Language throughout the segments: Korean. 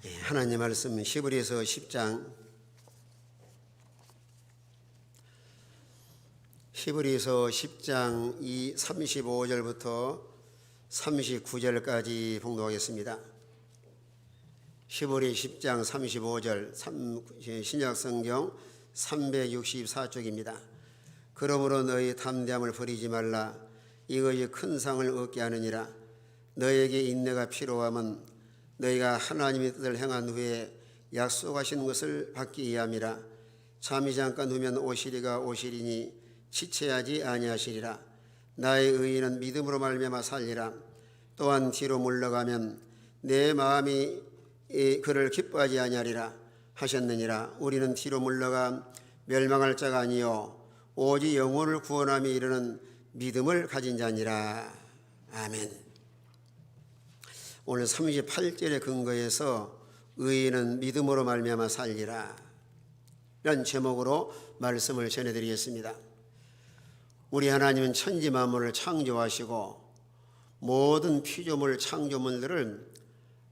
하나님 말씀 히브리서 10장 35절부터 39절까지 봉독하겠습니다. 히브리 10장 35절 신약성경 364쪽입니다. 그러므로 너희 담대함을 버리지 말라. 이것이 큰 상을 얻게 하느니라. 너에게 인내가 필요함은 너희가 하나님의 뜻을 행한 후에 약속하신 것을 받기 위함이라. 잠이 잠깐 후면 오시리가 오시리니 지체하지 아니하시리라. 나의 의인은 믿음으로 말미암아 살리라. 또한 뒤로 물러가면 내 마음이 그를 기뻐하지 아니하리라 하셨느니라. 우리는 뒤로 물러가 멸망할 자가 아니요 오직 영혼을 구원함에 이르는 믿음을 가진 자니라. 아멘. 오늘 38절의 근거에서 의인은 믿음으로 말미암아 살리라 이런 제목으로 말씀을 전해드리겠습니다. 우리 하나님은 천지 만물을 창조하시고 모든 피조물 창조물들을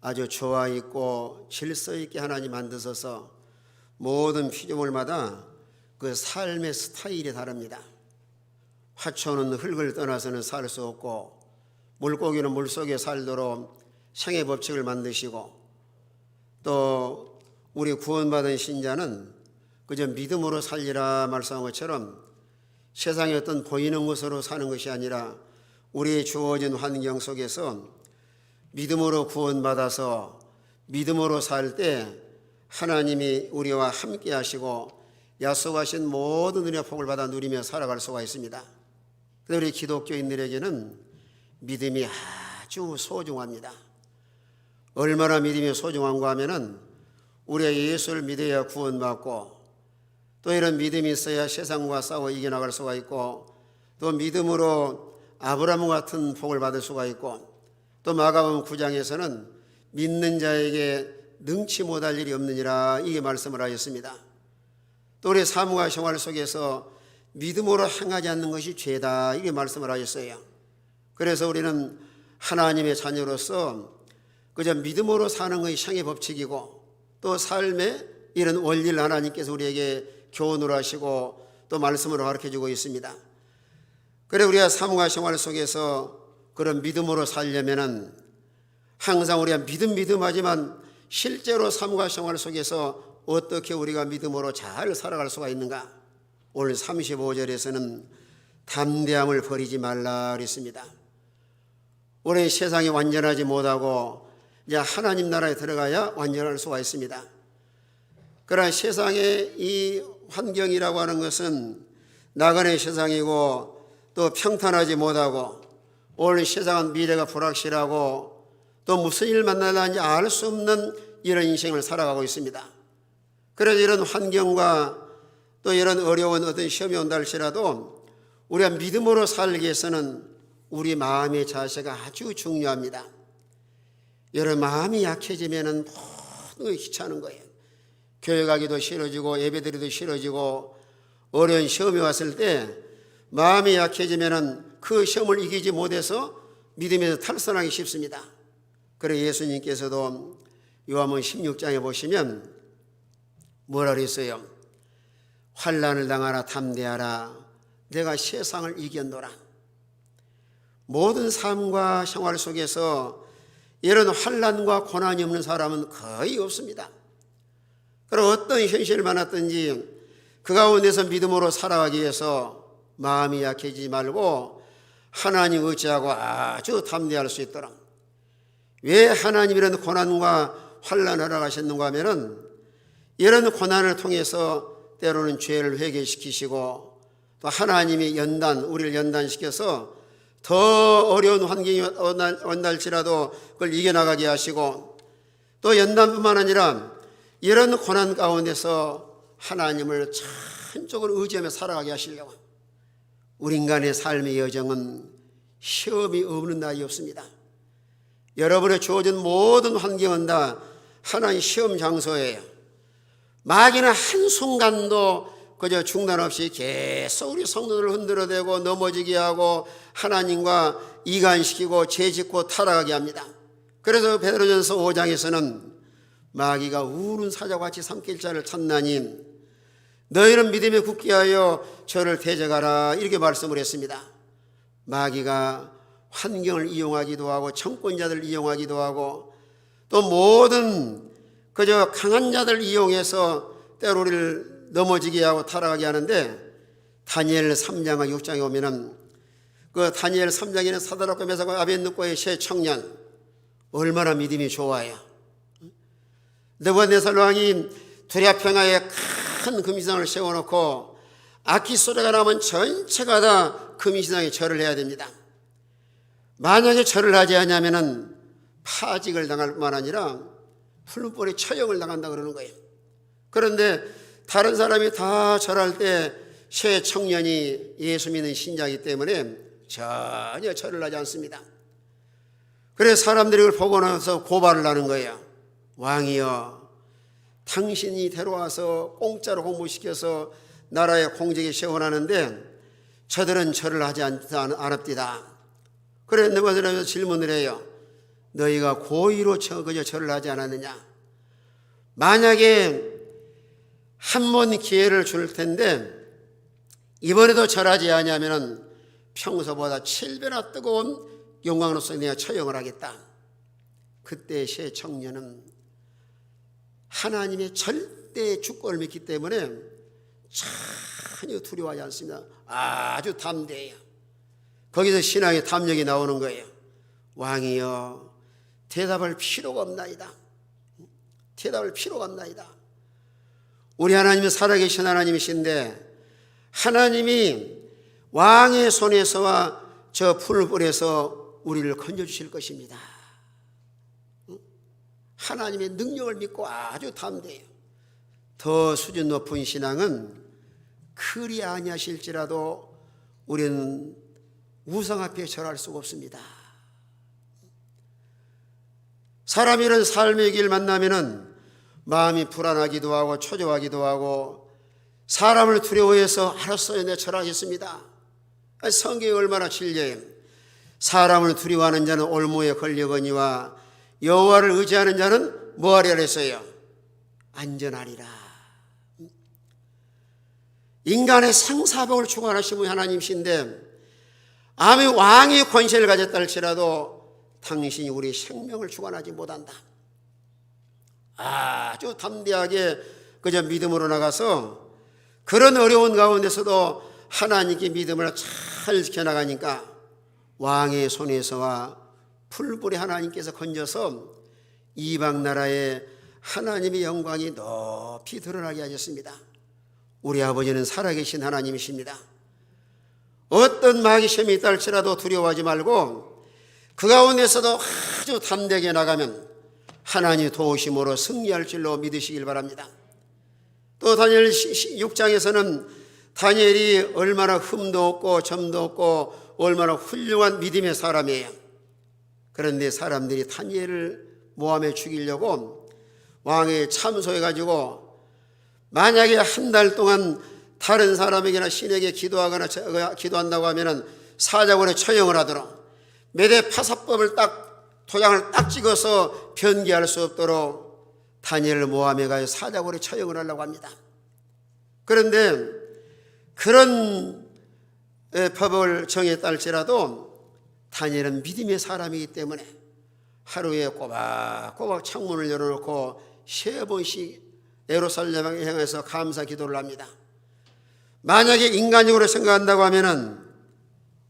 아주 조화 있고 질서 있게 하나님 만드셔서 모든 피조물마다 그 삶의 스타일이 다릅니다. 화초는 흙을 떠나서는 살 수 없고 물고기는 물속에 살도록 생의 법칙을 만드시고 또 우리 구원받은 신자는 그저 믿음으로 살리라 말씀한 것처럼 세상의 어떤 보이는 것으로 사는 것이 아니라 우리의 주어진 환경 속에서 믿음으로 구원받아서 믿음으로 살 때 하나님이 우리와 함께 하시고 약속하신 모든 은혜와 복을 받아 누리며 살아갈 수가 있습니다. 그런데 우리 기독교인들에게는 믿음이 아주 소중합니다. 얼마나 믿음이 소중한가 하면은 우리가 예수를 믿어야 구원받고 또 이런 믿음이 있어야 세상과 싸워 이겨나갈 수가 있고 또 믿음으로 아브라함 같은 복을 받을 수가 있고 또 마가복음 9장에서는 믿는 자에게 능치 못할 일이 없느니라 이게 말씀을 하셨습니다. 또 우리 삶과 생활 속에서 믿음으로 행하지 않는 것이 죄다 이게 말씀을 하셨어요. 그래서 우리는 하나님의 자녀로서 그저 믿음으로 사는 것이 생의 법칙이고 또 삶의 이런 원리를 하나님께서 우리에게 교훈을 하시고 또 말씀으로 가르쳐주고 있습니다. 그래 우리가 삶과 생활 속에서 그런 믿음으로 살려면은 항상 우리가 믿음하지만 실제로 삶과 생활 속에서 어떻게 우리가 믿음으로 잘 살아갈 수가 있는가? 오늘 35절에서는 담대함을 버리지 말라 그랬습니다. 우리 세상이 완전하지 못하고 이제 하나님 나라에 들어가야 완전할 수가 있습니다. 그러나 세상의 이 환경이라고 하는 것은 나그네 세상이고 또 평탄하지 못하고 오늘 세상은 미래가 불확실하고 또 무슨 일 만나는지 알 수 없는 이런 인생을 살아가고 있습니다. 그래서 이런 환경과 또 이런 어려운 어떤 시험이 온다 할지라도 우리가 믿음으로 살기 위해서는 우리 마음의 자세가 아주 중요합니다. 여러분 마음이 약해지면 모든 게 귀찮은 거예요. 교회 가기도 싫어지고 예배드리기도 싫어지고 어려운 시험이 왔을 때 마음이 약해지면 그 시험을 이기지 못해서 믿음에서 탈선하기 쉽습니다. 그래서 예수님께서도 요한복음 16장에 보시면 뭐라 그랬어요? 환난을 당하라 담대하라 내가 세상을 이겼노라. 모든 삶과 생활 속에서 이런 환난과 고난이 없는 사람은 거의 없습니다. 그럼 어떤 현실을 만났든지 그 가운데서 믿음으로 살아가기 위해서 마음이 약해지지 말고 하나님 의지하고 아주 담대할 수 있도록. 왜 하나님 이런 고난과 환난을 허락하셨는가 하면은 이런 고난을 통해서 때로는 죄를 회개시키시고 또 하나님이 우리를 연단시켜서 더 어려운 환경이 온날지라도 그걸 이겨나가게 하시고 또 연단뿐만 아니라 이런 고난 가운데서 하나님을 한쪽으로 의지하며 살아가게 하시려고. 우리 인간의 삶의 여정은 시험이 없는 날이 없습니다. 여러분의 주어진 모든 환경은 다 하나의 시험 장소예요. 마귀는 한순간도 그저 중단 없이 계속 우리 성도들을 흔들어대고 넘어지게 하고 하나님과 이간시키고 죄짓고 타락하게 합니다. 그래서 베드로전서 5장에서는 마귀가 우는 사자같이 삼킬 자를 찾나니 너희는 믿음에 굳게 하여 저를 대적하라, 이렇게 말씀을 했습니다. 마귀가 환경을 이용하기도 하고 정권자들을 이용하기도 하고 또 모든 그저 강한 자들을 이용해서 때로 우리를 넘어지게 하고 타락하게 하는데, 다니엘 3장과 6장에 오면은 그 다니엘 3장에는 사드락과 메삭과 아벳느고의 세 청년 얼마나 믿음이 좋아요. 느부갓네살 왕이 두레아 평야에 큰 금신상을 세워놓고 악기 소리가 나면 전체가 다 금신상에 절을 해야 됩니다. 만약에 절을 하지 않으면 파직을 당할 뿐만 아니라 풀무불에 처형을 당한다 그러는 거예요. 그런데 다른 사람이 다 절할 때 세 청년이 예수 믿는 신자이기 때문에 전혀 절을 하지 않습니다. 그래서 사람들이 이걸 보고 나서 고발을 하는 거예요. 왕이여, 당신이 데려와서 공짜로 공부시켜서 나라의 공적에 세워놨는데 저들은 절을 하지 않았디다. 그래서 느부갓네살이 질문을 해요. 너희가 고의로 그저 절을 하지 않았느냐? 만약에 한 번 기회를 줄 텐데 이번에도 절하지 않으면 평소보다 7배나 뜨거운 영광으로서 내가 처형을 하겠다. 그때 세 청년은 하나님의 절대 주권을 믿기 때문에 전혀 두려워하지 않습니다. 아주 담대해요. 거기서 신앙의 담력이 나오는 거예요. 왕이여, 대답할 필요가 없나이다. 대답할 필요가 없나이다. 우리 하나님은 살아계신 하나님이신데 하나님이 왕의 손에서와 저 풀불에서 우리를 건져주실 것입니다. 하나님의 능력을 믿고 아주 담대해요. 더 수준 높은 신앙은 그리 아니하실지라도 우리는 우상 앞에 절할 수가 없습니다. 사람이 이런 삶의 길 만나면은 마음이 불안하기도 하고 초조하기도 하고 사람을 두려워해서 알았어요, 내가 절하겠습니다. 성경이 얼마나 진리해요. 사람을 두려워하는 자는 올무에 걸려거니와 여호와를 의지하는 자는 뭐하리라 했어요? 안전하리라. 인간의 생사복을 주관하신 분이 하나님이신데 아무리 왕의 권세를 가졌다 할지라도 당신이 우리 생명을 주관하지 못한다. 아주 담대하게 그저 믿음으로 나가서 그런 어려운 가운데서도 하나님께 믿음을 잘 지켜나가니까 왕의 손에서와 풀불에 하나님께서 건져서 이방 나라에 하나님의 영광이 높이 드러나게 하셨습니다. 우리 아버지는 살아계신 하나님이십니다. 어떤 마귀 시험이 있다 할지라도 두려워하지 말고 그 가운데서도 아주 담대하게 나가면 하나님의 도우심으로 승리할 줄로 믿으시길 바랍니다. 또 다니엘 6장에서는 다니엘이 얼마나 흠도 없고 점도 없고 얼마나 훌륭한 믿음의 사람이에요. 그런데 사람들이 다니엘을 모함에 죽이려고 왕에 참소해가지고 만약에 한 달 동안 다른 사람에게나 신에게 기도하거나 기도한다고 하면은 사자굴에 처형을 하도록 메대 파사법을 도장을 딱 찍어서 변기할 수 없도록 다니엘을 모함에 가서 사자굴에 처형을 하려고 합니다. 그런데 그런 법을 정했다 할지라도 다니엘은 믿음의 사람이기 때문에 하루에 꼬박꼬박 창문을 열어놓고 3번씩 예루살렘에 향해서 감사 기도를 합니다. 만약에 인간적으로 생각한다고 하면은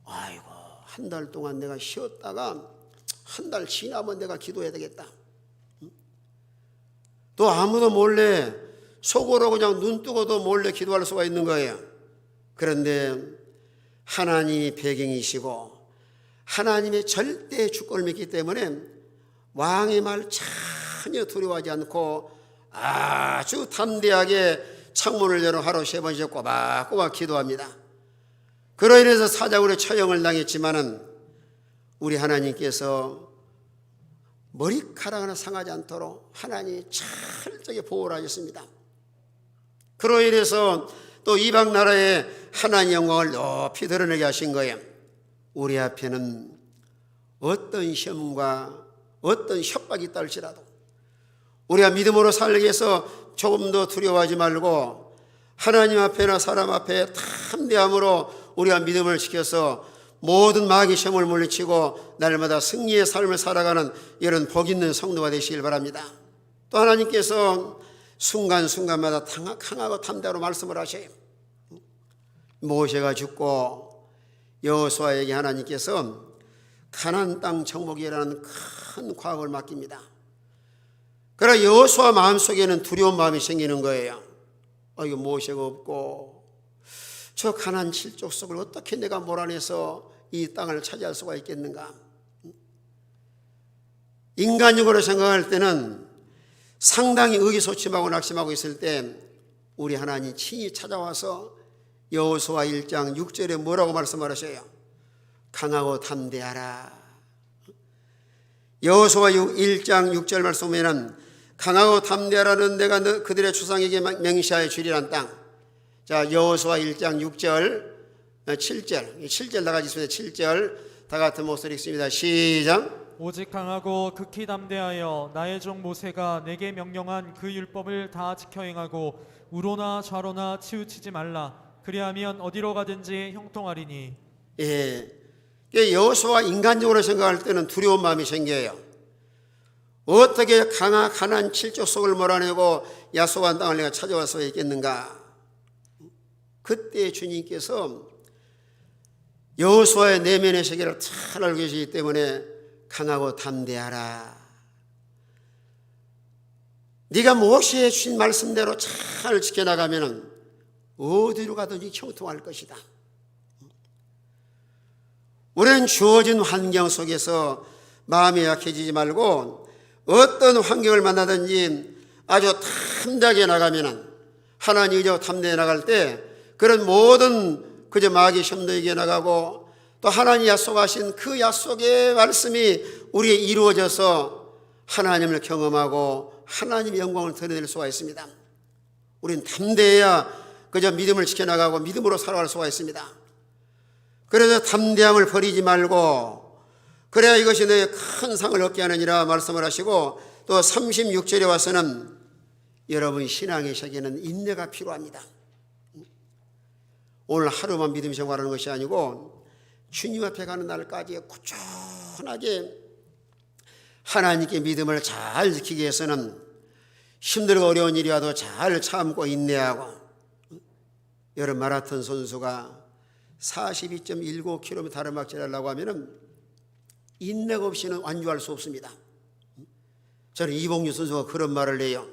아이고, 한 달 동안 내가 쉬었다가 한 달 지나면 내가 기도해야 되겠다. 또 아무도 몰래 속으로 그냥 눈 뜨고도 몰래 기도할 수가 있는 거예요. 그런데 하나님이 배경이시고 하나님의 절대 주권을 믿기 때문에 왕의 말 전혀 두려워하지 않고 아주 담대하게 창문을 열어 하루 3번씩 꼬박꼬박 기도합니다. 그로 인해서 사자굴에 처형을 당했지만은 우리 하나님께서 머리카락 하나 상하지 않도록 하나님이 철저하게 보호를 하셨습니다. 그로 인해서 또 이방 나라에 하나님의 영광을 높이 드러내게 하신 거예요. 우리 앞에는 어떤 시험과 어떤 협박이 있다 할지라도 우리가 믿음으로 살기 위해서 조금 더 두려워하지 말고 하나님 앞에나 사람 앞에 담대함으로 우리가 믿음을 지켜서 모든 마귀 시험을 물리치고 날마다 승리의 삶을 살아가는 이런 복 있는 성도가 되시길 바랍니다. 또 하나님께서 순간순간마다 강하고 담대하로 말씀을 하셔요. 모세가 죽고 여호수아에게 하나님께서 가나안 땅 정복이라는 큰 과업을 맡깁니다. 그러나 여호수아 마음속에는 두려운 마음이 생기는 거예요. 이거 모세가 없고 저 가나안 칠족속을 어떻게 내가 몰아내서 이 땅을 차지할 수가 있겠는가. 인간적으로 생각할 때는 상당히 의기소침하고 낙심하고 있을 때 우리 하나님 친히 찾아와서 여호수아 1장 6절에 뭐라고 말씀하셔요? 강하고 담대하라. 여호수아 1장 6절 말씀에는 강하고 담대하라는 내가 그들의 조상에게 맹시하여 주리란 땅. 자, 여호수아 1장 6절 7절 다 같이 있습니다. 7절 다 같은 목소리 읽습니다. 시작. 오직 강하고 극히 담대하여 나의 종 모세가 내게 명령한 그 율법을 다 지켜 행하고 우로나 좌로나 치우치지 말라. 그리하면 어디로 가든지 형통하리니. 여호수아 인간적으로 생각할 때는 두려운 마음이 생겨요. 어떻게 가나안 칠족속을 몰아내고 야소한 땅을 내가 찾아와서 있겠는가. 그때 주님께서 여호수아의 내면의 세계를 잘 알고 계시기 때문에 강하고 담대하라. 네가 모세에 주신 말씀대로 잘 지켜나가면 어디로 가든지 형통할 것이다. 우리는 주어진 환경 속에서 마음이 약해지지 말고 어떤 환경을 만나든지 아주 담대하게 나가면 하나님 의지하고 담대해 나갈 때 그런 모든 그저 마귀 시험도 이겨 나가고 또 하나님 약속하신 그 약속의 말씀이 우리에 이루어져서 하나님을 경험하고 하나님의 영광을 드러낼 수가 있습니다. 우리는 담대해야 그저 믿음을 지켜나가고 믿음으로 살아갈 수가 있습니다. 그래서 담대함을 버리지 말고 그래야 이것이 너의 큰 상을 얻게 하느니라 말씀을 하시고 또 36절에 와서는 여러분 신앙의 세계는 인내가 필요합니다. 오늘 하루만 믿음 생활하는 것이 아니고 주님 앞에 가는 날까지 꾸준하게 하나님께 믿음을 잘 지키기 위해서는 힘들고 어려운 일이 와도 잘 참고 인내하고 여러분 마라톤 선수가 42.19km 다르막질 하려고 하면은 인내가 없이는 완주할 수 없습니다. 저는 이봉규 선수가 그런 말을 해요.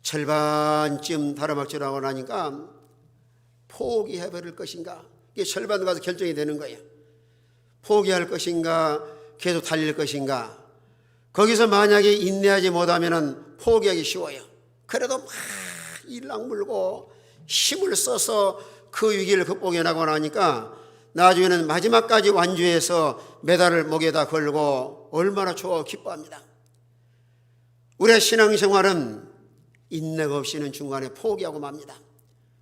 절반쯤 다르막질하고 나니까 포기해버릴 것인가, 이게 절반 가서 결정이 되는 거예요. 포기할 것인가 계속 달릴 것인가. 거기서 만약에 인내하지 못하면 포기하기 쉬워요. 그래도 막 일락 물고 힘을 써서 그 위기를 극복해 나가고 나니까 나중에는 마지막까지 완주해서 메달을 목에다 걸고 얼마나 좋아 기뻐합니다. 우리의 신앙생활은 인내가 없이는 중간에 포기하고 맙니다.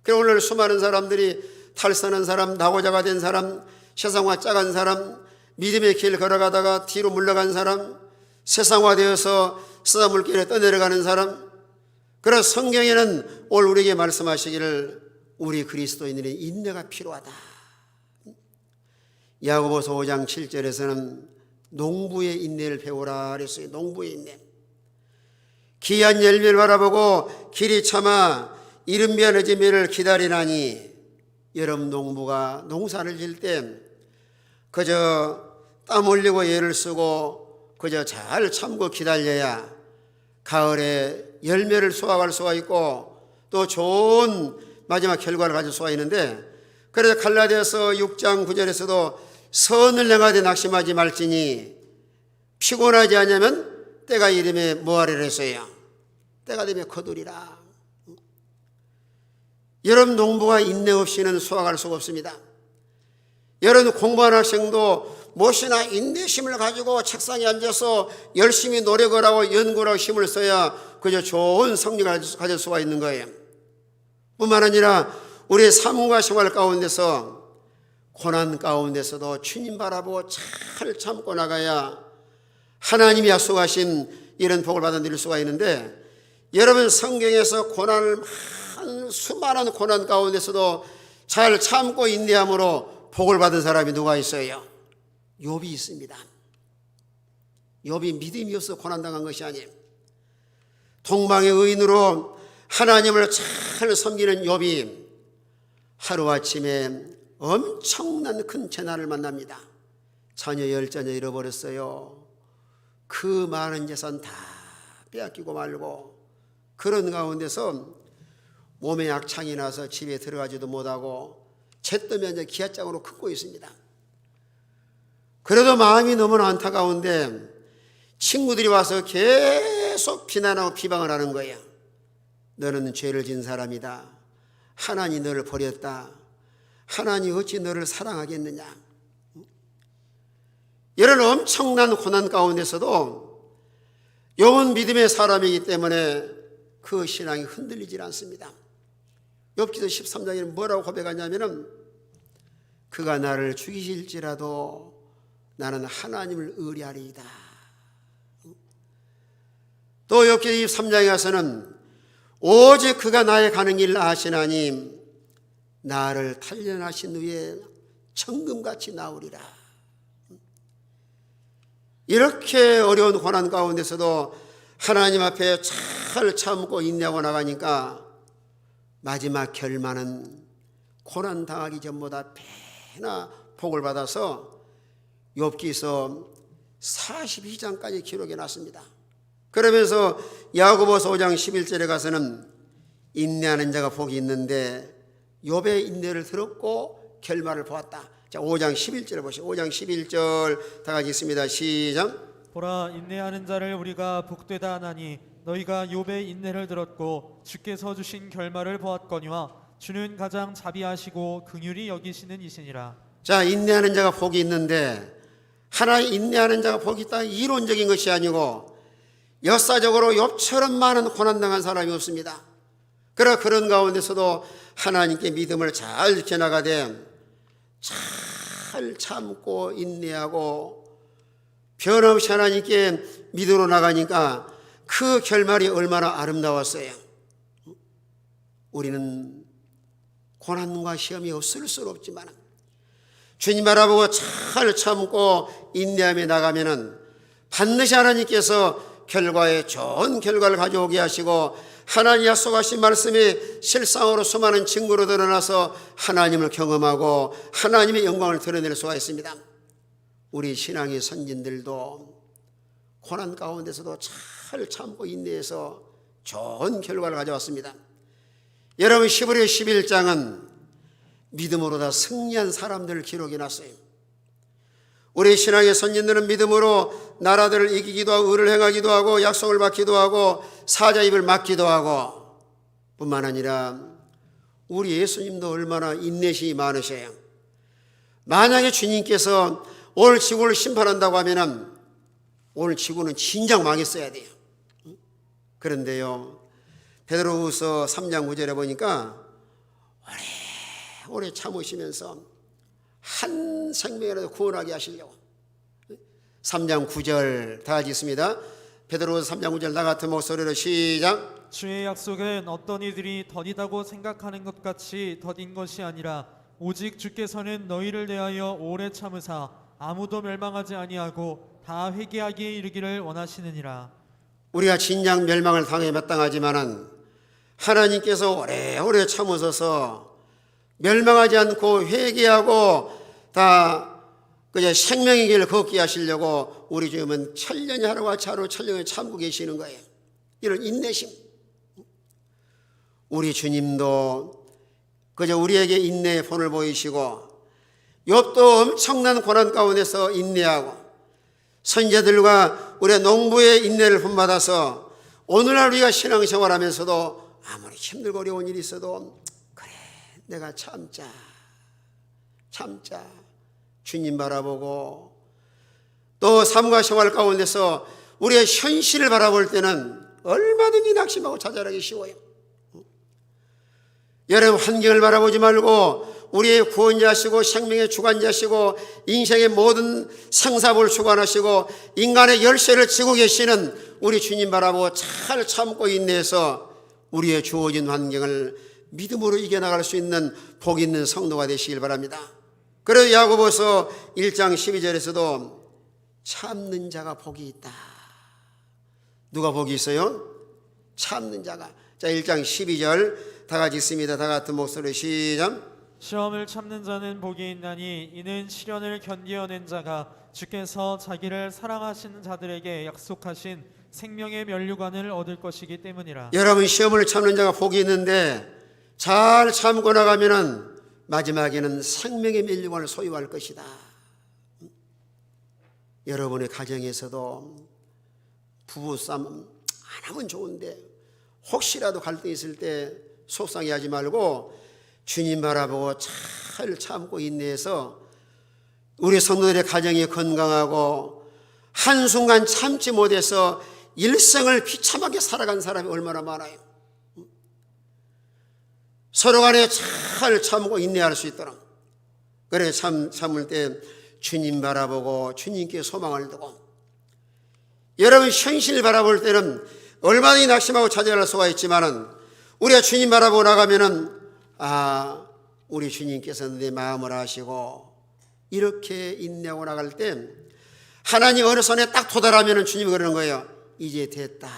그래서 오늘 수많은 사람들이 탈선한 사람, 낙오자가 된 사람, 세상과 짜간 사람, 믿음의 길 걸어가다가 뒤로 물러간 사람, 세상화되어서 쓰다물길에 떠내려가는 사람. 그래서 성경에는 오늘 우리에게 말씀하시기를 우리 그리스도인들의 인내가 필요하다. 야고보서 5장 7절에서는 농부의 인내를 배우라 그랬어요. 농부의 인내. 귀한 열매를 바라보고 길이 참아 이른 비와 늦은 비를 기다리나니. 여러분 농부가 농사를 지을 때 그저 땀 흘리고 애를 쓰고 그저 잘 참고 기다려야 가을에 열매를 수확할 수가 있고 또 좋은 마지막 결과를 가질 수가 있는데, 그래서 갈라디아서 6장 9절에서도 선을 행하되 낙심하지 말지니 피곤하지 않으면 때가 이름에 뭐하리라 했어요. 때가 되면 거두리라. 여러분 농부가 인내 없이는 수확할 수가 없습니다. 여러분 공부하는 학생도 무엇이나 인내심을 가지고 책상에 앉아서 열심히 노력을 하고 연구를 하고 힘을 써야 그저 좋은 성리를 가질 수가 있는 거예요. 뿐만 아니라 우리의 삶과 생활 가운데서 고난 가운데서도 주님 바라보고 잘 참고 나가야 하나님이 약속하신 이런 복을 받아들일 수가 있는데, 여러분 성경에서 수많은 고난 가운데서도 잘 참고 인내함으로 복을 받은 사람이 누가 있어요? 욥이 있습니다. 욥이 믿음이 없어 고난당한 것이 아니에요. 동방의 의인으로 하나님을 잘 섬기는 욥이 하루아침에 엄청난 큰 재난을 만납니다. 자녀 10자녀 잃어버렸어요. 그 많은 재산 다 빼앗기고 말고, 그런 가운데서 몸에 약창이 나서 집에 들어가지도 못하고 채 뜨면 이제 기아장으로 긋고 있습니다. 그래도 마음이 너무나 안타까운데 친구들이 와서 계속 비난하고 비방을 하는 거예요. 너는 죄를 지은 사람이다. 하나님이 너를 버렸다. 하나님이 어찌 너를 사랑하겠느냐. 이런 엄청난 고난 가운데서도 욥은 믿음의 사람이기 때문에 그 신앙이 흔들리질 않습니다. 욥기서 13장에는 뭐라고 고백하냐면은 그가 나를 죽이실지라도 나는 하나님을 의뢰하리이다. 또 욥기 23장에 가서는 오직 그가 나의 가는 길을 아시나니 나를 단련하신 후에 천금같이 나오리라. 이렇게 어려운 고난 가운데서도 하나님 앞에 잘 참고 인내하고 나가니까 마지막 결말은 고난 당하기 전보다 배나 복을 받아서 욥기서 42장까지 기록해 놨습니다. 그러면서 야고보서 5장 11절에 가서는 인내하는 자가 복이 있는데 욥의 인내를 들었고 결말을 보았다. 자, 5장 11절 보시죠. 5장 11절 다 같이 있습니다. 시작. 보라, 인내하는 자를 우리가 복되다 하나니 너희가 욥의 인내를 들었고 주께서 주신 결말을 보았거니와 주는 가장 자비하시고 긍휼히 여기시는 이시니라. 자, 인내하는 자가 복이 있는데 하나의 인내하는 자가 복이 있다, 이론적인 것이 아니고 역사적으로 욥처럼 많은 고난당한 사람이 없습니다. 그런 가운데서도 하나님께 믿음을 잘 지켜나가되 잘 참고 인내하고 변함없이 하나님께 믿음으로 나가니까 그 결말이 얼마나 아름다웠어요. 우리는 고난과 시험이 없을 수 없지만 주님 바라보고 잘 참고 인내하며 나가면은 반드시 하나님께서 결과에 좋은 결과를 가져오게 하시고 하나님 약속하신 말씀이 실상으로 수많은 증거로 드러나서 하나님을 경험하고 하나님의 영광을 드러낼 수가 있습니다. 우리 신앙의 선진들도 고난 가운데서도 잘 참고 인내해서 좋은 결과를 가져왔습니다. 여러분, 히브리 11장은 믿음으로 다 승리한 사람들을 기록해놨어요. 우리 신앙의 선진들은 믿음으로 나라들을 이기기도 하고 의를 행하기도 하고 약속을 받기도 하고 사자 입을 막기도 하고, 뿐만 아니라 우리 예수님도 얼마나 인내심이 많으셔요. 만약에 주님께서 오늘 지구를 심판한다고 하면은 오늘 지구는 진작 망했어야 돼요. 그런데요, 베드로후서 3장 9절에 보니까 오래 참으시면서 한 생명이라도 구원하게 하시려고. 3장 9절 다 같이 있습니다. 베드로후서 3장 9절 나 같은 목소리로 시작. 주의 약속은 어떤 이들이 더디다고 생각하는 것 같이 더딘 것이 아니라 오직 주께서는 너희를 대하여 오래 참으사 아무도 멸망하지 아니하고 다 회개하기에 이르기를 원하시느니라. 우리가 진작 멸망을 당해 마땅하지만은 하나님께서 오래오래 참으셔서 멸망하지 않고 회개하고 다 그저 생명의 길을 걷게 하시려고 우리 주님은 천년이 하루같이 하루 천년을 참고 계시는 거예요. 이런 인내심. 우리 주님도 그저 우리에게 인내의 본을 보이시고 욥도 엄청난 고난 가운데서 인내하고 선지자들과 우리의 농부의 인내를 본받아서 오늘날 우리가 신앙생활하면서도 아무리 힘들고 어려운 일이 있어도 그래 내가 참자 주님 바라보고 또 삶과 생활 가운데서 우리의 현실을 바라볼 때는 얼마든지 낙심하고 좌절하기 쉬워요. 여러분, 환경을 바라보지 말고 우리의 구원자시고 생명의 주관자시고 인생의 모든 생사를 주관하시고 인간의 열쇠를 쥐고 계시는 우리 주님 바라보고 잘 참고 인내해서 우리의 주어진 환경을 믿음으로 이겨나갈 수 있는 복 있는 성도가 되시길 바랍니다. 그래서 야고보서 1장 12절에서도 참는 자가 복이 있다. 누가 복이 있어요? 참는 자가. 자, 1장 12절 다 같이 읽습니다. 다 같은 목소리로 시작. 시험을 참는 자는 복이 있나니 이는 시련을 견디어낸 자가 주께서 자기를 사랑하시는 자들에게 약속하신 생명의 면류관을 얻을 것이기 때문이라. 여러분, 시험을 참는 자가 복이 있는데 잘 참고 나가면은 마지막에는 생명의 면류관을 소유할 것이다. 여러분의 가정에서도 부부싸움 안 하면 좋은데 혹시라도 갈등이 있을 때 속상해하지 말고 주님 바라보고 잘 참고 인내해서 우리 성도들의 가정이 건강하고 한순간 참지 못해서 일생을 비참하게 살아간 사람이 얼마나 많아요. 서로 간에 잘 참고 인내할 수 있도록. 그래, 참을 때 주님 바라보고 주님께 소망을 두고, 여러분 현실을 바라볼 때는 얼마든지 낙심하고 좌절할 수가 있지만은 우리가 주님 바라보고 나가면은 우리 주님께서 내 마음을 아시고 이렇게 인내하고 나갈 때 하나님 어느 선에 딱 도달하면은 주님이 그러는 거예요. 이제 됐다.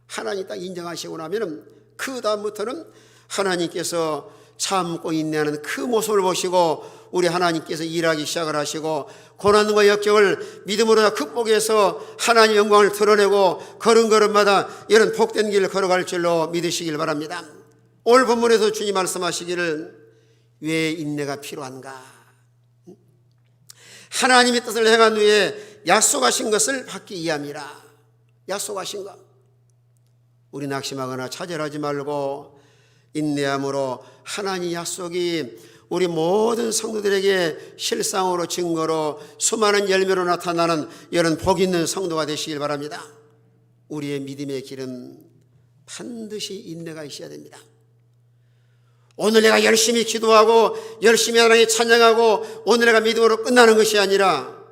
하나님 딱 인정하시고 나면은 그 다음부터는 하나님께서 참고 인내하는 그 모습을 보시고 우리 하나님께서 일하기 시작을 하시고 고난과 역경을 믿음으로 극복해서 하나님 영광을 드러내고 걸음걸음마다 이런 복된 길을 걸어갈 줄로 믿으시길 바랍니다. 오늘 본문에서 주님 말씀하시기를 왜 인내가 필요한가? 하나님의 뜻을 행한 후에 약속하신 것을 받기 위함이라. 약속하신 것. 우리 낙심하거나 좌절하지 말고 인내함으로 하나님 약속이 우리 모든 성도들에게 실상으로 증거로 수많은 열매로 나타나는 이런 복 있는 성도가 되시길 바랍니다. 우리의 믿음의 길은 반드시 인내가 있어야 됩니다. 오늘 내가 열심히 기도하고 열심히 하나님 찬양하고 오늘 내가 믿음으로 끝나는 것이 아니라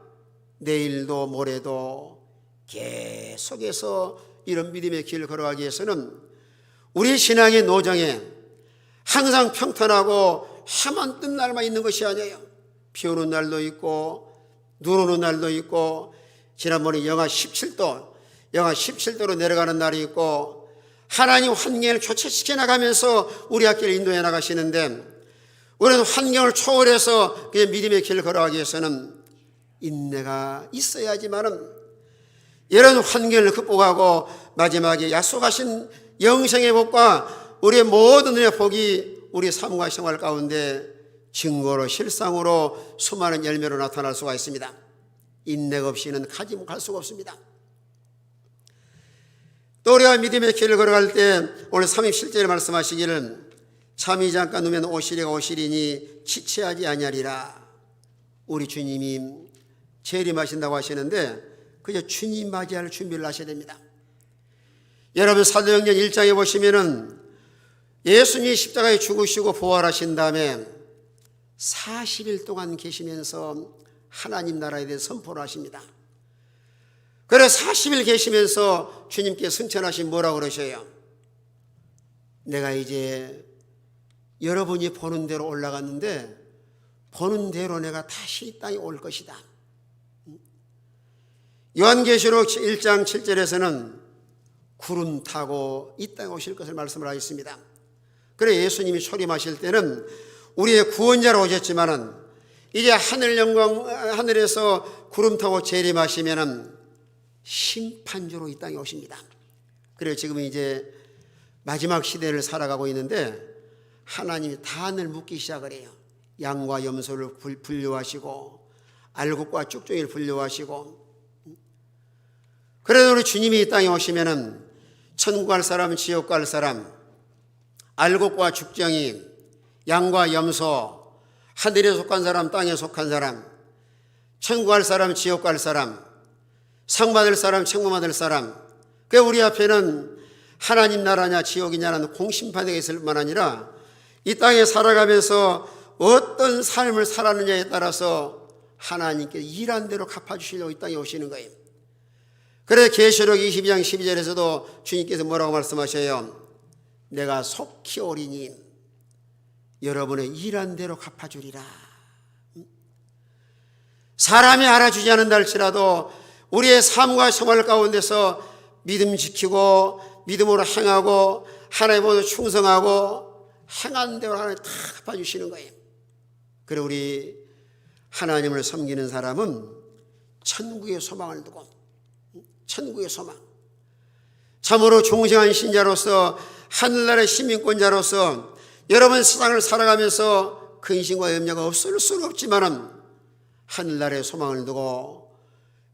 내일도 모레도 계속해서 이런 믿음의 길을 걸어가기 위해서는 우리 신앙의 노정에 항상 평탄하고 해만 뜬 날만 있는 것이 아니에요. 비 오는 날도 있고 눈 오는 날도 있고 지난번에 영하 17도로 내려가는 날이 있고 하나님 환경을 교체시켜 나가면서 우리 학교를 인도해 나가시는데 우리는 환경을 초월해서 그냥 믿음의 길을 걸어가기 위해서는 인내가 있어야지만은 이런 환경을 극복하고 마지막에 약속하신 영생의 복과 우리의 모든 은혜의 복이 우리 삶과 생활 가운데 증거로 실상으로 수많은 열매로 나타날 수가 있습니다. 인내가 없이는 갈 수가 없습니다. 또 우리가 믿음의 길을 걸어갈 때 오늘 37절에 말씀하시기를 잠이 잠깐 누면 오시리가 오시리니 지체하지 아니하리라. 우리 주님이 재림하신다고 하시는데 그저 주님 맞이할 준비를 하셔야 됩니다. 여러분 사도행전 1장에 보시면은 예수님이 십자가에 죽으시고 부활하신 다음에 40일 동안 계시면서 하나님 나라에 대해 선포를 하십니다. 그래서 40일 계시면서 주님께 승천하신 뭐라고 그러셔요? 내가 이제 여러분이 보는 대로 올라갔는데 보는 대로 내가 다시 이 땅에 올 것이다. 요한계시록 1장 7절에서는 구름 타고 이 땅에 오실 것을 말씀을 하셨습니다. 그래 예수님이 초림하실 때는 우리의 구원자로 오셨지만은 이제 하늘에서 구름 타고 재림하시면은 심판주로 이 땅에 오십니다. 그래서 지금 이제 마지막 시대를 살아가고 있는데 하나님이 단을 묶기 시작을 해요. 양과 염소를 분류하시고 알곡과 쭉종이를 분류하시고 그래도 우리 주님이 이 땅에 오시면은 천국 갈 사람, 지옥 갈 사람, 알곡과 죽정이, 양과 염소, 하늘에 속한 사람, 땅에 속한 사람, 천국 갈 사람, 지옥 갈 사람, 상 받을 사람, 책망 받을 사람. 그 우리 앞에는 하나님 나라냐 지옥이냐는 공심판대가 있을 뿐만 아니라 이 땅에 살아가면서 어떤 삶을 살았느냐에 따라서 하나님께서 일한 대로 갚아주시려고 이 땅에 오시는 거예요. 그래서 계시록 22장 12절에서도 주님께서 뭐라고 말씀하셔요? 내가 속히 오리니 여러분의 일한 대로 갚아주리라. 사람이 알아주지 않는다 할지라도 우리의 삶과 생활 가운데서 믿음 지키고 믿음으로 행하고 하나님 모두 충성하고 행한 대로 하나님 다 갚아주시는 거예요. 그래 우리 하나님을 섬기는 사람은 천국의 소망을 두고, 천국의 소망, 참으로 종생한 신자로서 하늘나라의 시민권자로서 여러분 세상을 살아가면서 근심과 염려가 없을 수는 없지만은 하늘나라의 소망을 두고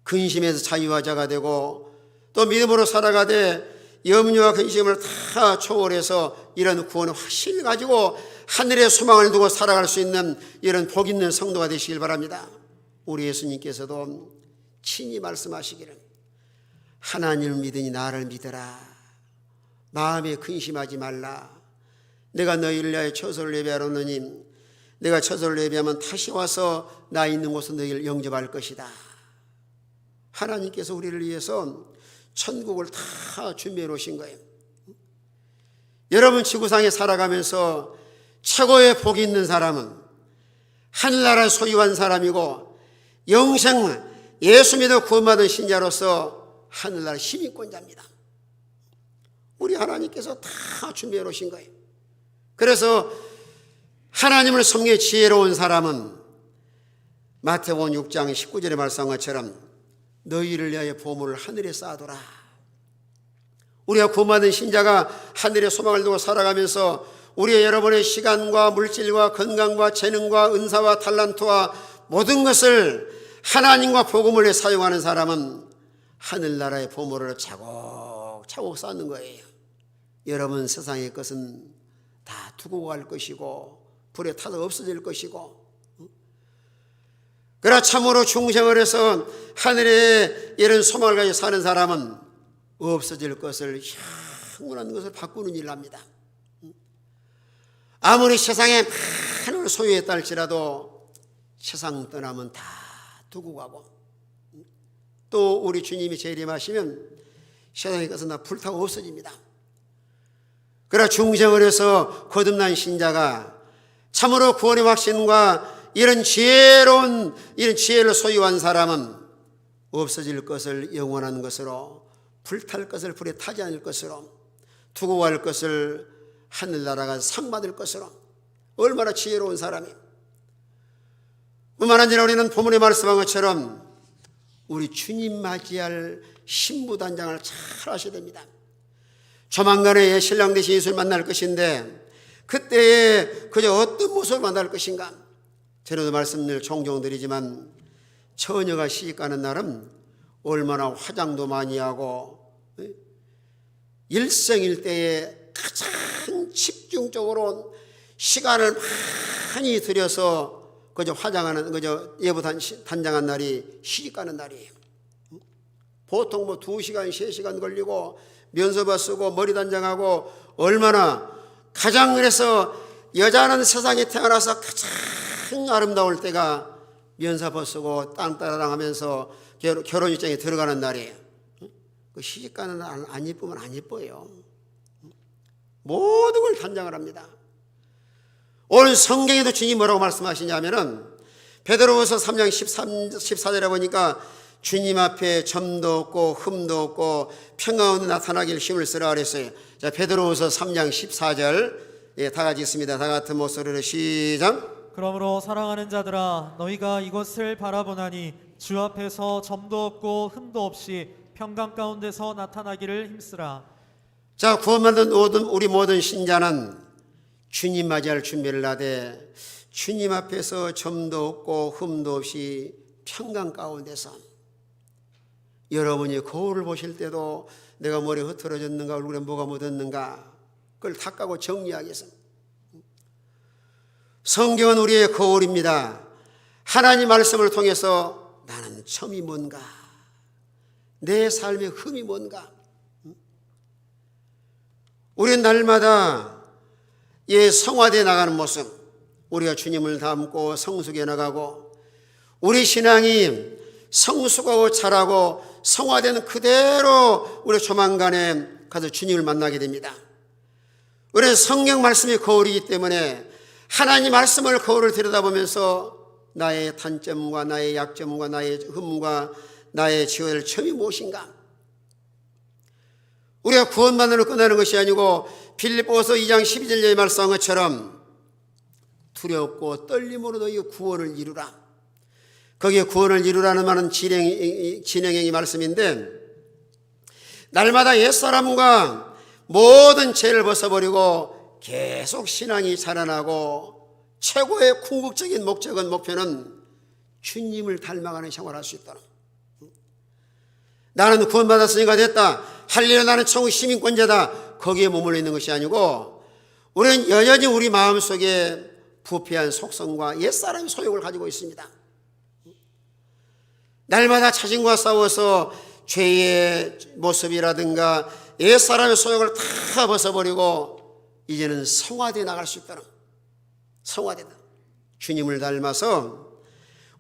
근심에서 자유와 자가 되고 또 믿음으로 살아가되 염려와 근심을 다 초월해서 이런 구원의 확신을 가지고 하늘의 소망을 두고 살아갈 수 있는 이런 복 있는 성도가 되시길 바랍니다. 우리 예수님께서도 친히 말씀하시기를 하나님을 믿으니 나를 믿어라. 마음에 근심하지 말라. 내가 너희를 위하여 처소를 예비하노니 내가 처소를 예비하면 다시 와서 나 있는 곳에 너희를 영접할 것이다. 하나님께서 우리를 위해서 천국을 다 준비해 놓으신 거예요. 여러분 지구상에 살아가면서 최고의 복이 있는 사람은 하늘나라를 소유한 사람이고 영생 예수 믿어 구원받은 신자로서 하늘나라 시민권자입니다. 우리 하나님께서 다 준비해 놓으신 거예요. 그래서 하나님을 섬기는 지혜로운 사람은 마태복음 6장 19절에 말씀한 것처럼 너희를 위하여 보물을 하늘에 쌓아둬라. 우리가 구원받은 신자가 하늘의 소망을 두고 살아가면서 우리의 여러분의 시간과 물질과 건강과 재능과 은사와 탈란트와 모든 것을 하나님과 복음을 위해 사용하는 사람은 하늘나라의 보물을 차곡차곡 쌓는 거예요. 여러분 세상의 것은 다 두고 갈 것이고 불에 타서 없어질 것이고, 그러나 참으로 중생을 해서 하늘에 이런 소망을 가지고 사는 사람은 없어질 것을 향문한 것을 바꾸는 일을 합니다. 아무리 세상에 많은 소유했다 할지라도 세상 떠나면 다 두고 가고, 또 우리 주님이 재림하시면 세상의 것은 다 불타고 없어집니다. 그러나 중생을 해서 거듭난 신자가 참으로 구원의 확신과 이런 지혜로운 이런 지혜를 소유한 사람은 없어질 것을 영원한 것으로, 불탈 것을 불에 타지 않을 것으로, 두고 갈 것을 하늘나라가 상 받을 것으로, 얼마나 지혜로운 사람이. 뿐만 아니라 우리는 본문에 말씀한 것처럼 우리 주님 맞이할 신부단장을 잘 하셔야 됩니다. 조만간에 신랑 되신 예수를 만날 것인데 그때에 그저 어떤 모습을 만날 것인가. 저도 말씀을 종종 드리지만 처녀가 시집가는 날은 얼마나 화장도 많이 하고 일생일대에 가장 집중적으로 시간을 많이 들여서 그저 화장하는, 그저 예부 단장한 날이 시집가는 날이에요. 보통 2시간, 3시간 걸리고 면서봐 쓰고 머리 단장하고, 얼마나 가장, 그래서 여자는 세상에 태어나서 가장 아름다울 때가 면사버 쓰고 딴따라랑 하면서 결혼 입장에 들어가는 날이에요. 그 시집가는 날 안 예쁘면 안 예뻐요. 모든 걸 단장을 합니다. 오늘 성경에도 주님이 뭐라고 말씀하시냐면은 베드로후서 3장 14절에 보니까 주님 앞에 점도 없고 흠도 없고 평화가 나타나길 힘을 쓰라 그랬어요. 자, 베드로후서 3장 14절, 예, 다 같이 있습니다. 다 같은 목소리로 시작. 그러므로 사랑하는 자들아, 너희가 이것을 바라보나니 주 앞에서 점도 없고 흠도 없이 평강 가운데서 나타나기를 힘쓰라. 자, 구원받은 우리 모든 신자는 주님 맞이할 준비를 하되 주님 앞에서 점도 없고 흠도 없이 평강 가운데서, 여러분이 거울을 보실 때도 내가 머리 흐트러졌는가, 얼굴에 뭐가 묻었는가, 그걸 닦고 정리하기 위해서. 성경은 우리의 거울입니다. 하나님 말씀을 통해서 나는 점이 뭔가, 내 삶의 흠이 뭔가. 우리는 날마다 성화되어 나가는 모습, 우리가 주님을 닮고 성숙해 나가고 우리 신앙이 성숙하고 자라고 성화된 그대로 우리 조만간에 가서 주님을 만나게 됩니다. 우리는 성경 말씀이 거울이기 때문에 하나님 말씀을 거울을 들여다보면서 나의 단점과 나의 약점과 나의 흠과 나의 지어야 할 점이 무엇인가? 우리가 구원만으로 끝나는 것이 아니고 빌립보서 2장 12절에 말씀한 것처럼 두렵고 떨림으로 너희 구원을 이루라. 거기에 구원을 이루라는 말은 진행형의 말씀인데, 날마다 옛사람과 모든 죄를 벗어버리고 계속 신앙이 자라나고 최고의 궁극적인 목표는 주님을 닮아가는 생활을 할 수 있도록. 나는 구원받았으니까 됐다, 할렐루야 나는 천국 시민권자다, 거기에 머물러 있는 것이 아니고 우리는 여전히 우리 마음속에 부패한 속성과 옛사람의 소욕을 가지고 있습니다. 날마다 자신과 싸워서 죄의 모습이라든가 옛사람의 소욕을 다 벗어버리고 이제는 성화되어 나갈 수 있도록, 성화되다, 주님을 닮아서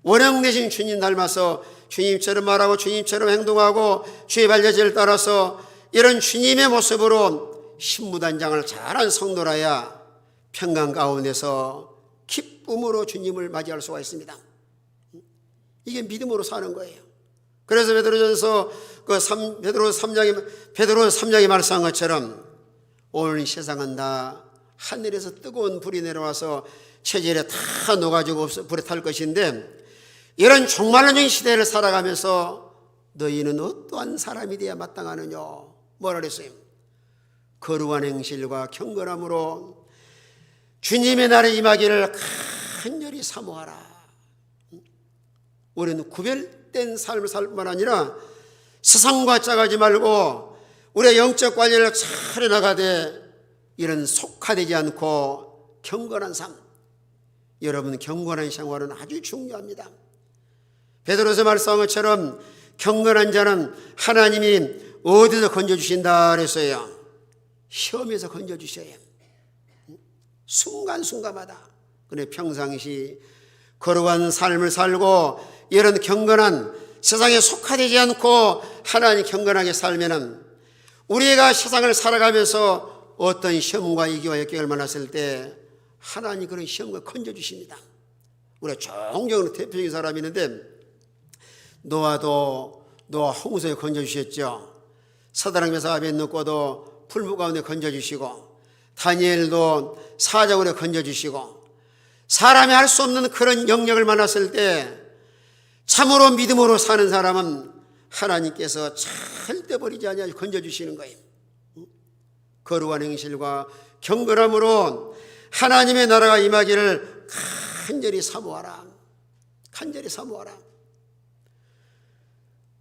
원형 되신 주님 닮아서 주님처럼 말하고 주님처럼 행동하고 주의 발자취를 따라서 이런 주님의 모습으로 신무단장을 잘한 성도라야 평강 가운데서 기쁨으로 주님을 맞이할 수가 있습니다. 이게 믿음으로 사는 거예요. 그래서 베드로전서 베드로 3장에 말씀한 것처럼 오늘 세상은 다 하늘에서 뜨거운 불이 내려와서 체질에 다 녹아지고 불에 탈 것인데, 이런 종말론적인 시대를 살아가면서 너희는 어떠한 사람이 되어야 마땅하느냐? 뭐라 그랬어요? 거룩한 행실과 경건함으로 주님의 날에 임하기를 간절히 사모하라. 우리는 구별된 삶을 살 뿐만 아니라 세상과 짜가지 말고 우리의 영적 관리를 잘 해나가되 이런 속화되지 않고 경건한 삶, 여러분 경건한 생활은 아주 중요합니다. 베드로서 말씀한 것처럼 경건한 자는 하나님이 어디서 건져주신다 그랬어요? 시험에서 건져주셔요. 순간순간마다. 그런데 평상시 거룩한 삶을 살고 이런 경건한 세상에 속화되지 않고 하나님 경건하게 살면은 우리가 세상을 살아가면서 어떤 시험과 이기와 역경을 만났을 때 하나님 그런 시험과 건져주십니다. 우리가 종종 대표적인 사람이 있는데, 노아 홍수에 건져주셨죠. 사드락메삭 아벳느고도 풀무 가운데 건져주시고, 다니엘도 사자굴에 건져주시고, 사람이 할 수 없는 그런 영역을 만났을 때 참으로 믿음으로 사는 사람은 하나님께서 절대 버리지 아니하고 건져주시는 거예요. 거룩한 행실과 경건함으로 하나님의 나라가 임하기를 간절히 사모하라. 간절히 사모하라.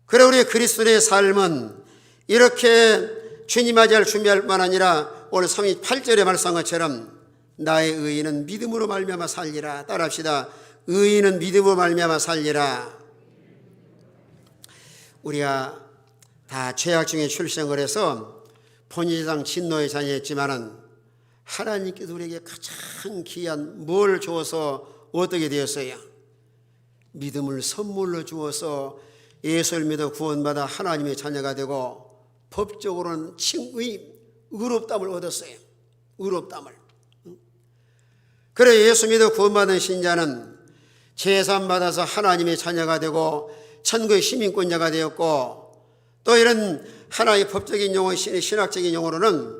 그래 우리의 그리스도의 삶은 이렇게 주님 맞이할 준비할 뿐만 아니라 오늘 38절에 말씀한 것처럼 나의 의인은 믿음으로 말미암아 살리라. 따라합시다. 의인은 믿음으로 말미암아 살리라. 우리가 다 죄악 중에 출생을 해서 본인상 진노의 자녀였지만은 하나님께서 우리에게 가장 귀한 뭘 주어서 어떻게 되었어요? 믿음을 선물로 주어서 예수를 믿어 구원받아 하나님의 자녀가 되고 법적으로는 칭의, 의롭다함을 얻었어요. 의롭다함을. 그래 예수 믿어 구원받은 신자는 제사함 받아서 하나님의 자녀가 되고 천국의 시민권자가 되었고, 또 이런 하나의 법적인 용어, 신학적인 용어로는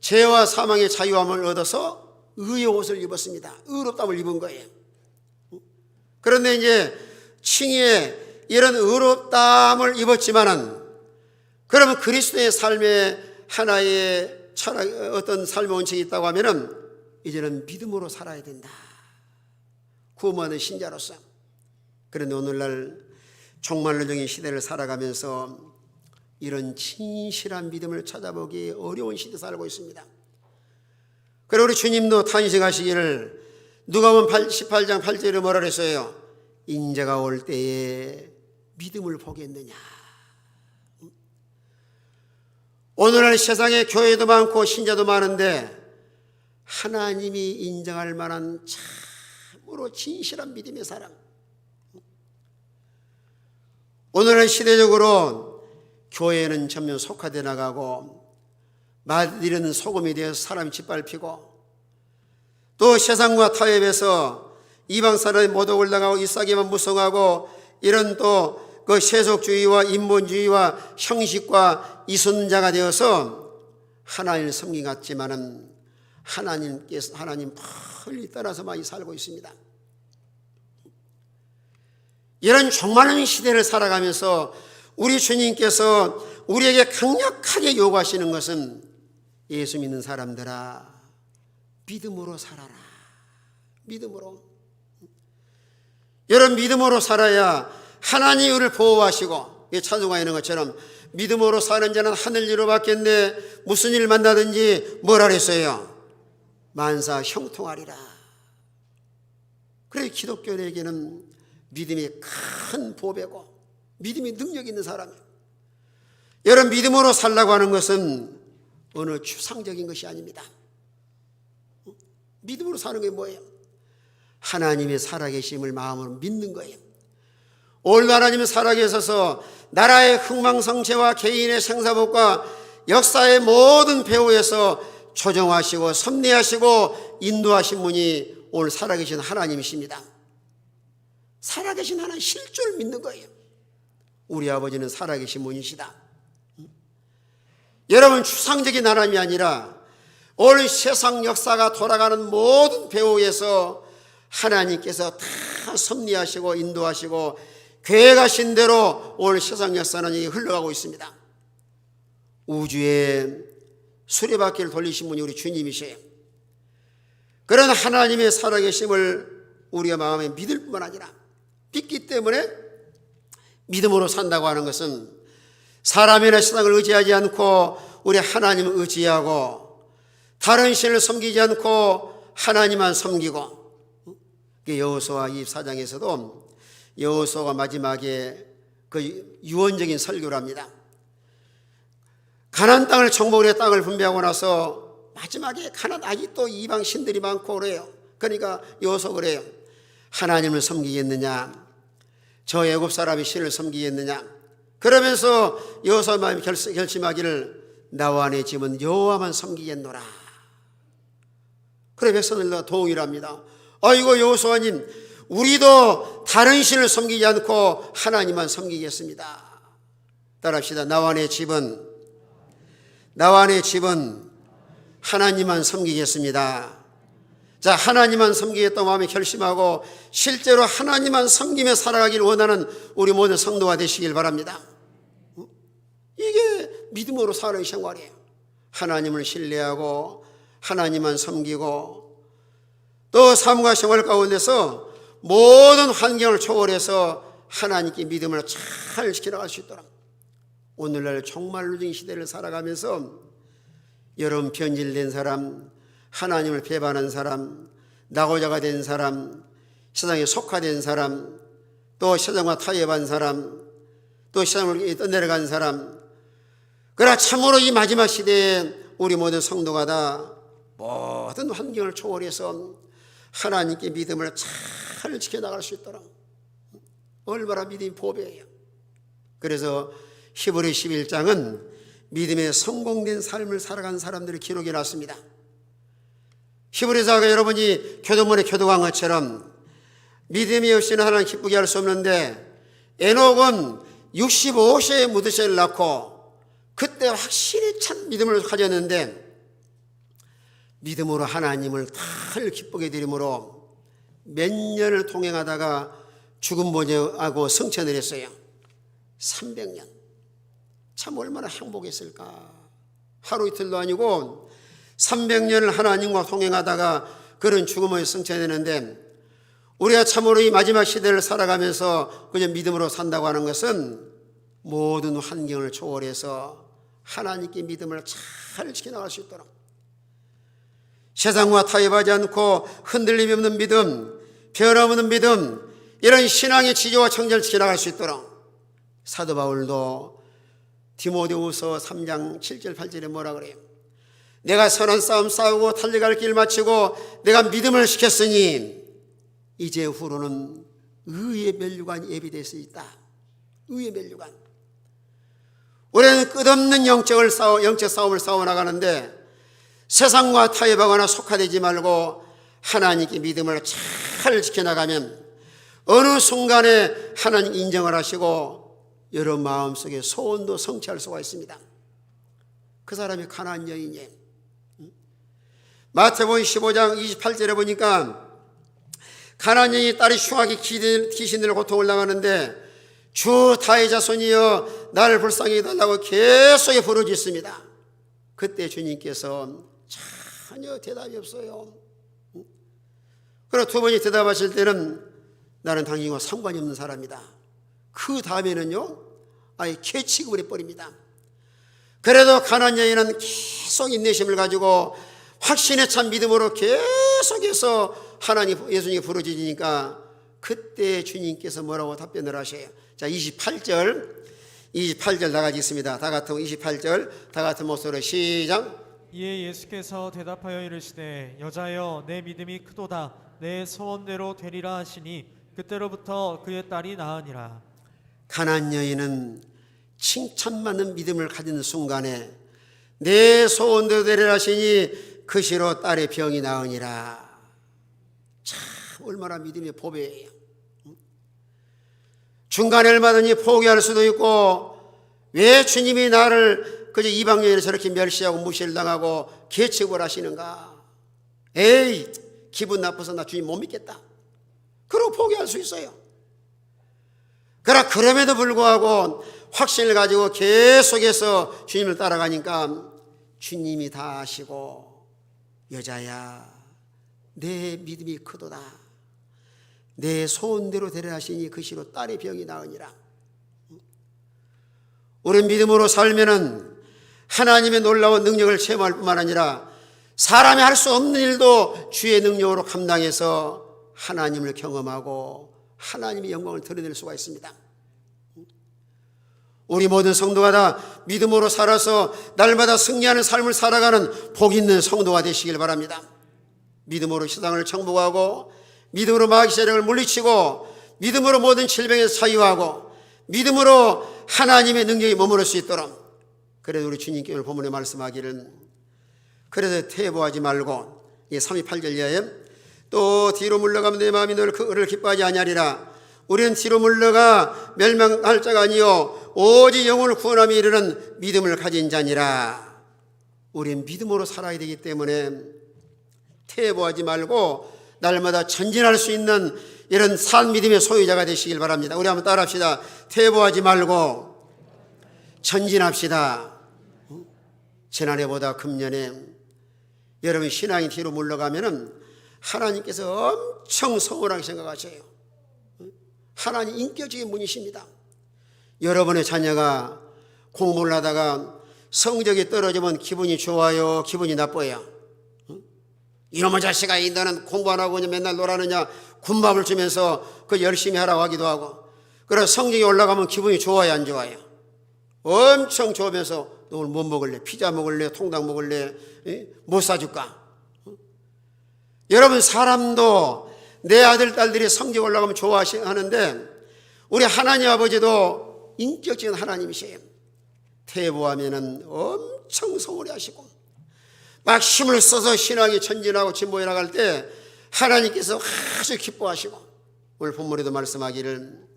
죄와 사망의 자유함을 얻어서 의의 옷을 입었습니다. 의롭다함을 입은 거예요. 그런데 이제 칭의에 이런 의롭다함을 입었지만은, 그러면 그리스도의 삶에 하나의 철학, 어떤 삶의 원칙이 있다고 하면은 이제는 믿음으로 살아야 된다. 구원받은 신자로서. 그런데 오늘날 종말론적인 시대를 살아가면서 이런 진실한 믿음을 찾아보기 어려운 시대에 살고 있습니다. 그리고 우리 주님도 탄식하시기를 누가복음 18장 8절에 뭐라 그랬어요? 인자가 올 때에 믿음을 보겠느냐. 오늘날 세상에 교회도 많고 신자도 많은데 하나님이 인정할 만한 참으로 진실한 믿음의 사람, 오늘은 시대적으로 교회는 점점 속화되어 나가고 말 잃은 소금이 되어서 사람이 짓밟히고 또 세상과 타협해서 이방 사람의 모독을 당하고 이싸기만 무성하고 이런 또 그 세속주의와 인본주의와 형식과 이순자가 되어서 하나님을 섬긴 것 같지만은 하나님 멀리 떠나서 많이 살고 있습니다. 이런 종말하는 시대를 살아가면서 우리 주님께서 우리에게 강력하게 요구하시는 것은 예수 믿는 사람들아, 믿음으로 살아라. 믿음으로. 여러분, 믿음으로 살아야 하나님이 우리를 보호하시고, 찬송가 있는 것처럼 믿음으로 사는 자는 하늘 위로 받겠네. 무슨 일 만나든지 뭐라 그랬어요? 만사 형통하리라. 그래, 기독교인에게는 믿음이 큰 보배고 믿음이 능력 있는 사람이에요. 여러분, 믿음으로 살라고 하는 것은 어느 추상적인 것이 아닙니다. 믿음으로 사는 게 뭐예요? 하나님의 살아계심을 마음으로 믿는 거예요. 오늘도 하나님은 살아계셔서 나라의 흥망성쇠와 개인의 생사복과 역사의 모든 배후에서 조정하시고 섭리하시고 인도하신 분이 오늘 살아계신 하나님이십니다. 살아계신 하나님 실존을 믿는 거예요. 우리 아버지는 살아계신 분이시다. 여러분, 추상적인 하나님이 아니라 오늘 세상 역사가 돌아가는 모든 배후에서 하나님께서 다 섭리하시고 인도하시고 계획하신 대로 오늘 세상 역사는 흘러가고 있습니다. 우주의 수레바퀴를 돌리신 분이 우리 주님이세요. 그런 하나님의 살아계심을 우리가 마음에 믿을 뿐만 아니라 믿기 때문에 믿음으로 산다고 하는 것은 사람이나 세상을 의지하지 않고 우리 하나님을 의지하고 다른 신을 섬기지 않고 하나님만 섬기고, 여호수아 24장에서도 여호수아가 마지막에 그 유언적인 설교를 합니다. 가나안 땅을 정복을 해 땅을 분배하고 나서 마지막에 가나안 아직도 이방 신들이 많고 그래요. 그러니까 여호수아가 그래요. 하나님을 섬기겠느냐, 저 애굽 사람이 신을 섬기겠느냐. 그러면서 여호수아 마음이 결심하기를 나와 내 집은 여호와만 섬기겠노라. 그래 백성들과 동의를 합니다. 아이고 여호수아님, 우리도 다른 신을 섬기지 않고 하나님만 섬기겠습니다. 따라합시다. 나와 내 집은 하나님만 섬기겠습니다. 자, 하나님만 섬기겠다고 마음에 결심하고 실제로 하나님만 섬기며 살아가길 원하는 우리 모든 성도가 되시길 바랍니다. 이게 믿음으로 사는 생활이에요. 하나님을 신뢰하고 하나님만 섬기고 또 삶과 생활 가운데서 모든 환경을 초월해서 하나님께 믿음을 잘 지켜나갈 수 있도록 오늘날 종말론적인 시대를 살아가면서 여러분, 변질된 사람, 하나님을 배반한 사람, 낙오자가 된 사람, 세상에 속화된 사람, 또 세상과 타협한 사람, 또 세상을 떠내려간 사람, 그러나 참으로 이 마지막 시대에 우리 모든 성도가 다 모든 환경을 초월해서 하나님께 믿음을 잘 지켜나갈 수 있도록 얼마나 믿음이 보배예요. 그래서 히브리 11장은 믿음의 성공된 삶을 살아간 사람들의 기록이 났습니다. 히브리서가 여러분이 교도문에 교도한 것처럼 믿음이 없이는 하나님 기쁘게 할 수 없는데, 에녹은 65세에 무드셀을 낳고 그때 확실히 참 믿음을 가졌는데 믿음으로 하나님을 늘 기쁘게 드림으로 몇 년을 동행하다가 죽음 보내하고 승천을 했어요. 300년. 참 얼마나 행복했을까. 하루 이틀도 아니고 300년을 하나님과 동행하다가 그런 죽음을 승천했는데, 우리가 참으로 이 마지막 시대를 살아가면서 그냥 믿음으로 산다고 하는 것은 모든 환경을 초월해서 하나님께 믿음을 잘 지켜나갈 수 있도록 세상과 타협하지 않고 흔들림이 없는 믿음, 변함없는 믿음, 이런 신앙의 지조와 청결을 지켜나갈 수 있도록 사도 바울도 디모데후서 3장 7절 8절에 뭐라 그래요? 내가 선한 싸움 싸우고 달려갈 길 마치고 내가 믿음을 지켰으니 이제 후로는 의의 면류관이 예비될 수 있다. 의에 멸류관. 우리는 끝없는 영적 싸움을 싸워나가는데 세상과 타협하거나 속화되지 말고 하나님께 믿음을 잘 지켜나가면 어느 순간에 하나님 인정을 하시고 여러분 마음속에 소원도 성취할 수가 있습니다. 그 사람이 가나안 여인이에요. 마태복음 15장 28절에 보니까 가나안 여인이 딸이 흉하게 귀신들의 고통을 당하는데 주 다윗 자손이여 나를 불쌍히 해달라고 계속 부르짖습니다. 그때 주님께서 전혀 대답이 없어요. 그리고 두 번째 대답하실 때는 나는 당신과 상관이 없는 사람이다. 그 다음에는요 아예 개취급을 해버립니다. 그래도 가나안 여인은 계속 인내심을 가지고 확신에 찬 믿음으로 계속해서 하나님 예수님이 부르짖으니까 그때 주님께서 뭐라고 답변을 하셔요. 자 28절 다 같이 있습니다. 다 같은 28절 다 같은 목소리로 시작. 이에 예수께서 대답하여 이르시되 여자여 내 믿음이 크도다 내 소원대로 되리라 하시니 그때로부터 그의 딸이 나으니라. 가나안 여인은 칭찬받는 믿음을 가진 순간에 내 소원대로 되리라 하시니 그 시로 딸의 병이 나으니라. 참 얼마나 믿음의 보배예요. 중간에 얼마든지 포기할 수도 있고 왜 주님이 나를 그저 이방 여인을 저렇게 멸시하고 무시를 당하고 개척을 하시는가. 에이 기분 나빠서 나 주님 못 믿겠다. 그러고 포기할 수 있어요. 그러나 그럼에도 불구하고 확신을 가지고 계속해서 주님을 따라가니까 주님이 다 아시고 여자야 내 믿음이 크도다 내 소원대로 되려 하시니 그 시로 딸의 병이 나으니라. 우리 믿음으로 살면은 하나님의 놀라운 능력을 체험할 뿐만 아니라 사람이 할 수 없는 일도 주의 능력으로 감당해서 하나님을 경험하고 하나님의 영광을 드러낼 수가 있습니다. 우리 모든 성도가 다 믿음으로 살아서 날마다 승리하는 삶을 살아가는 복 있는 성도가 되시길 바랍니다. 믿음으로 세상을 정복하고 믿음으로 마귀 세력을 물리치고 믿음으로 모든 질병에서 자유하고 믿음으로 하나님의 능력이 머무를 수 있도록 그래도 우리 주님께 오늘 본문에 말씀하기를 그래서 퇴보하지 말고 38절 이하에 또 뒤로 물러가면 내 마음이 너를 기뻐하지 아니하리라. 우리는 뒤로 물러가 멸망할 자가 아니요 오직 영혼을 구원함에 이르는 믿음을 가진 자니라. 우리는 믿음으로 살아야 되기 때문에 퇴보하지 말고 날마다 전진할 수 있는 이런 산 믿음의 소유자가 되시길 바랍니다. 우리 한번 따라합시다. 퇴보하지 말고 전진합시다. 지난해보다 금년에 여러분 신앙이 뒤로 물러가면은 하나님께서 엄청 서운하게 생각하셔요. 하나님 인격적인 분이십니다. 여러분의 자녀가 공부를 하다가 성적이 떨어지면 기분이 좋아요, 기분이 나빠요? 이놈의 자식아, 너는 공부 안 하고 맨날 놀아느냐 군밤을 주면서 그 열심히 하라고 하기도 하고, 그래서 성적이 올라가면 기분이 좋아요, 안 좋아요? 엄청 좋으면서 너 오늘 뭐 먹을래? 피자 먹을래? 통닭 먹을래? 뭐 사줄까? 여러분 사람도 내 아들 딸들이 성적 올라가면 좋아하는데 우리 하나님 아버지도 인격적인 하나님이세요. 퇴보하면은 엄청 서운해 하시고 막 힘을 써서 신앙이 전진하고 진보해 나갈 때 하나님께서 아주 기뻐하시고, 오늘 본문에도 말씀하기를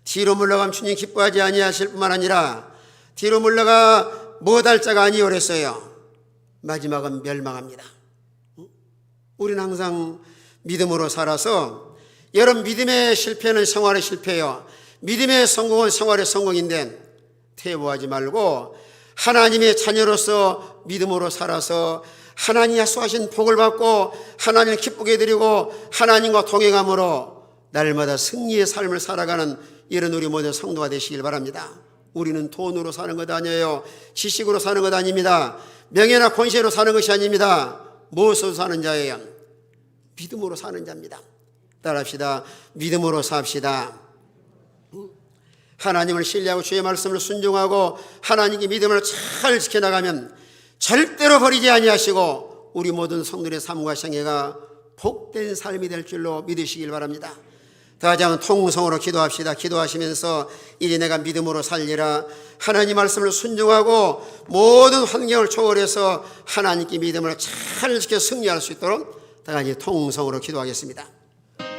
뒤로 물러가면 주님 기뻐하지 아니하실 뿐만 아니라 뒤로 물러가 못할 자가 아니오 그랬어요. 마지막은 멸망합니다. 우리는 항상 믿음으로 살아서, 여러분 믿음의 실패는 생활의 실패요, 믿음의 성공은 생활의 성공인데 퇴보하지 말고 하나님의 자녀로서 믿음으로 살아서 하나님이 약속하신 복을 받고 하나님을 기쁘게 드리고 하나님과 동행함으로 날마다 승리의 삶을 살아가는 이런 우리 모든 성도가 되시길 바랍니다. 우리는 돈으로 사는 것 아니에요. 지식으로 사는 것 아닙니다. 명예나 권세로 사는 것이 아닙니다. 무엇으로 사는 자예요? 믿음으로 사는 자입니다. 따라합시다. 믿음으로 삽시다. 하나님을 신뢰하고 주의 말씀을 순종하고 하나님께 믿음을 잘 지켜나가면 절대로 버리지 아니하시고 우리 모든 성도의 삶과 생애가 복된 삶이 될 줄로 믿으시길 바랍니다. 다시 한번 통성으로 기도합시다. 기도하시면서 이제 내가 믿음으로 살리라. 하나님 말씀을 순종하고 모든 환경을 초월해서 하나님께 믿음을 잘 지켜 승리할 수 있도록 다 같이 통성으로 기도하겠습니다.